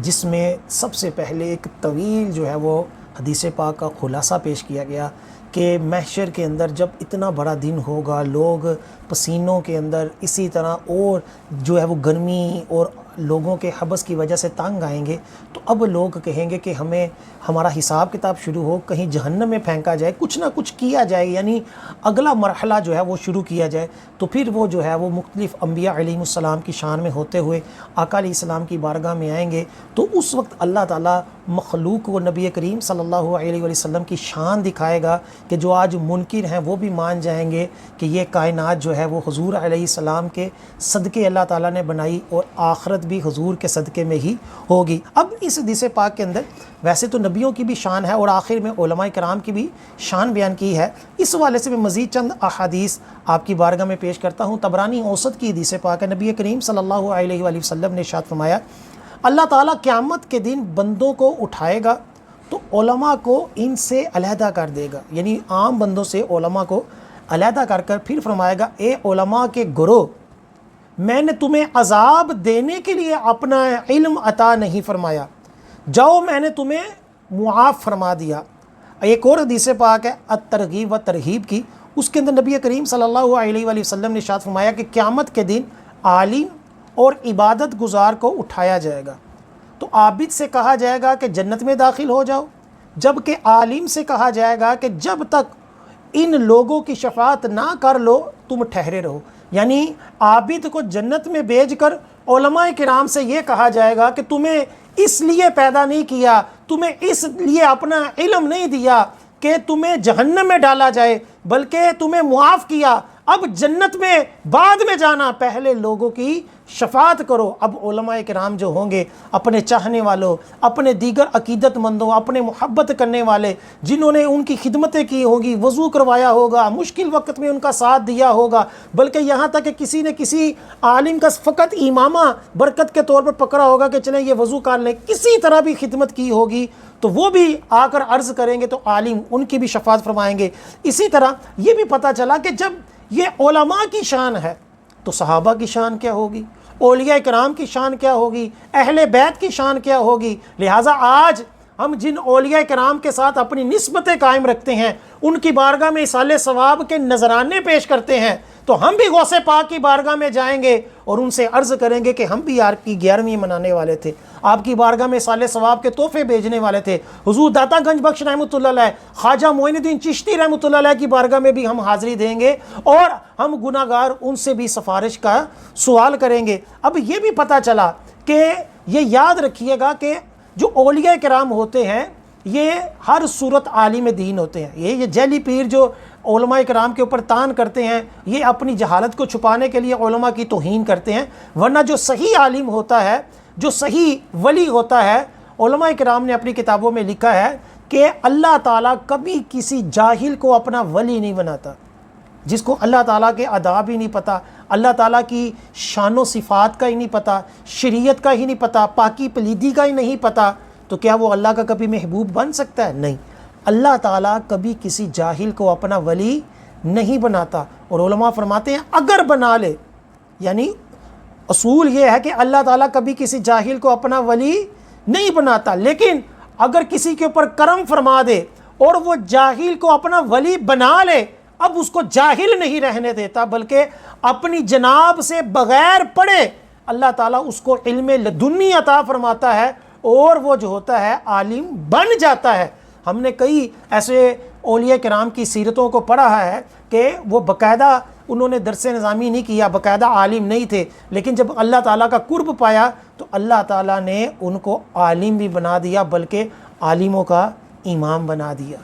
جس میں سب سے پہلے ایک طویل جو ہے وہ حدیث پاک کا خلاصہ پیش کیا گیا کہ محشر کے اندر جب اتنا بڑا دن ہوگا، لوگ پسینوں کے اندر اسی طرح اور جو ہے وہ گرمی اور لوگوں کے حبس کی وجہ سے تنگ آئیں گے، تو اب لوگ کہیں گے کہ ہمیں ہمارا حساب کتاب شروع ہو، کہیں جہنم میں پھینکا جائے، کچھ نہ کچھ کیا جائے، یعنی اگلا مرحلہ جو ہے وہ شروع کیا جائے۔ تو پھر وہ جو ہے وہ مختلف انبیاء علیہ السلام کی شان میں ہوتے ہوئے آقا علیہ السلام کی بارگاہ میں آئیں گے، تو اس وقت اللہ تعالیٰ مخلوق کو نبی کریم صلی اللہ علیہ وآلہ وسلم کی شان دکھائے گا کہ جو آج منکر ہیں وہ بھی مان جائیں گے کہ یہ کائنات جو ہے وہ حضور علیہ السلام کے صدقے اللہ تعالیٰ نے بنائی اور آخرت بھی حضور کے صدقے میں ہی ہوگی۔ اب اس حدیث پاک کے اندر ویسے تو نبیوں کی بھی شان ہے اور آخر میں علماء کرام کی بھی شان بیان کی ہے، اس حوالے سے میں مزید چند احادیث آپ کی بارگاہ میں پیش کرتا ہوں۔ طبرانی اوسط کی حدیث پاک ہے، نبی کریم صلی اللہ علیہ وآلہ وسلم نے ارشاد فرمایا اللہ تعالیٰ قیامت کے دن بندوں کو اٹھائے گا تو علماء کو ان سے علیحدہ کر دے گا، یعنی عام بندوں سے علماء کو علیحدہ کر پھر فرمائے گا اے علماء کے گروہ، میں نے تمہیں عذاب دینے کے لیے اپنا علم عطا نہیں فرمایا، جاؤ میں نے تمہیں معاف فرما دیا۔ ایک اور حدیث پاک ہے الترغیب و ترہیب کی، اس کے اندر نبی کریم صلی اللہ علیہ وآلہ وسلم نے ارشاد فرمایا کہ قیامت کے دن عالم اور عبادت گزار کو اٹھایا جائے گا تو عابد سے کہا جائے گا کہ جنت میں داخل ہو جاؤ، جبکہ عالم سے کہا جائے گا کہ جب تک ان لوگوں کی شفاعت نہ کر لو تم ٹھہرے رہو، یعنی عابد کو جنت میں بھیج کر علماء کرام سے یہ کہا جائے گا کہ تمہیں اس لیے پیدا نہیں کیا، تمہیں اس لیے اپنا علم نہیں دیا کہ تمہیں جہنم میں ڈالا جائے، بلکہ تمہیں معاف کیا، اب جنت میں بعد میں جانا، پہلے لوگوں کی شفاعت کرو۔ اب علماء کرام جو ہوں گے اپنے چاہنے والوں، اپنے دیگر عقیدت مندوں، اپنے محبت کرنے والے جنہوں نے ان کی خدمتیں کی ہوں گی، وضو کروایا ہوگا، مشکل وقت میں ان کا ساتھ دیا ہوگا، بلکہ یہاں تک کہ کسی نے کسی عالم کا فقط امامہ برکت کے طور پر پکڑا ہوگا کہ چلیں یہ وضو کر لیں، کسی طرح بھی خدمت کی ہوگی تو وہ بھی آ کر عرض کریں گے تو عالم ان کی بھی شفاعت فرمائیں گے۔ اسی طرح یہ بھی پتہ چلا کہ جب یہ علماء کی شان ہے تو صحابہ کی شان کیا ہوگی، اولیاء کرام کی شان کیا ہوگی، اہل بیت کی شان کیا ہوگی۔ لہٰذا آج ہم جن اولیاء کرام کے ساتھ اپنی نسبتیں قائم رکھتے ہیں، ان کی بارگاہ میں ایصال ثواب کے نذرانے پیش کرتے ہیں، تو ہم بھی غوث پاک کی بارگاہ میں جائیں گے اور ان سے عرض کریں گے کہ ہم بھی آپ کی 11ویں منانے والے تھے، آپ کی بارگاہ میں ایصال ثواب کے تحفے بھیجنے والے تھے، حضور داتا گنج بخش رحمۃ اللہ علیہ، خواجہ معین الدین چشتی رحمۃ اللہ علیہ کی بارگاہ میں بھی ہم حاضری دیں گے اور ہم گناہ گار ان سے بھی سفارش کا سوال کریں گے۔ اب یہ بھی پتہ چلا کہ یہ یاد رکھیے گا کہ جو اولیاء کرام ہوتے ہیں یہ ہر صورت عالم دین ہوتے ہیں۔ یہ جعلی پیر جو علماء کرام کے اوپر تان کرتے ہیں، یہ اپنی جہالت کو چھپانے کے لیے علماء کی توہین کرتے ہیں، ورنہ جو صحیح عالم ہوتا ہے، جو صحیح ولی ہوتا ہے، علماء کرام نے اپنی کتابوں میں لکھا ہے کہ اللہ تعالیٰ کبھی کسی جاہل کو اپنا ولی نہیں بناتا، جس کو اللہ تعالیٰ کے آداب ہی نہیں پتہ، اللہ تعالیٰ کی شان و صفات کا ہی نہیں پتہ، شریعت کا ہی نہیں پتہ، پاکی پلیدی کا ہی نہیں پتہ، تو کیا وہ اللہ کا کبھی محبوب بن سکتا ہے؟ نہیں، اللہ تعالیٰ کبھی کسی جاہل کو اپنا ولی نہیں بناتا۔ اور علماء فرماتے ہیں اگر بنا لے، یعنی اصول یہ ہے کہ اللہ تعالیٰ کبھی کسی جاہل کو اپنا ولی نہیں بناتا، لیکن اگر کسی کے اوپر کرم فرما دے اور وہ جاہل کو اپنا ولی بنا لے، اب اس کو جاہل نہیں رہنے دیتا بلکہ اپنی جناب سے بغیر پڑھے اللہ تعالیٰ اس کو علم لدنی عطا فرماتا ہے اور وہ جو ہوتا ہے عالم بن جاتا ہے۔ ہم نے کئی ایسے اولیاء کرام کی سیرتوں کو پڑھا ہے کہ وہ باقاعدہ انہوں نے درس نظامی نہیں کیا، باقاعدہ عالم نہیں تھے، لیکن جب اللہ تعالیٰ کا قرب پایا تو اللہ تعالیٰ نے ان کو عالم بھی بنا دیا بلکہ عالموں کا امام بنا دیا۔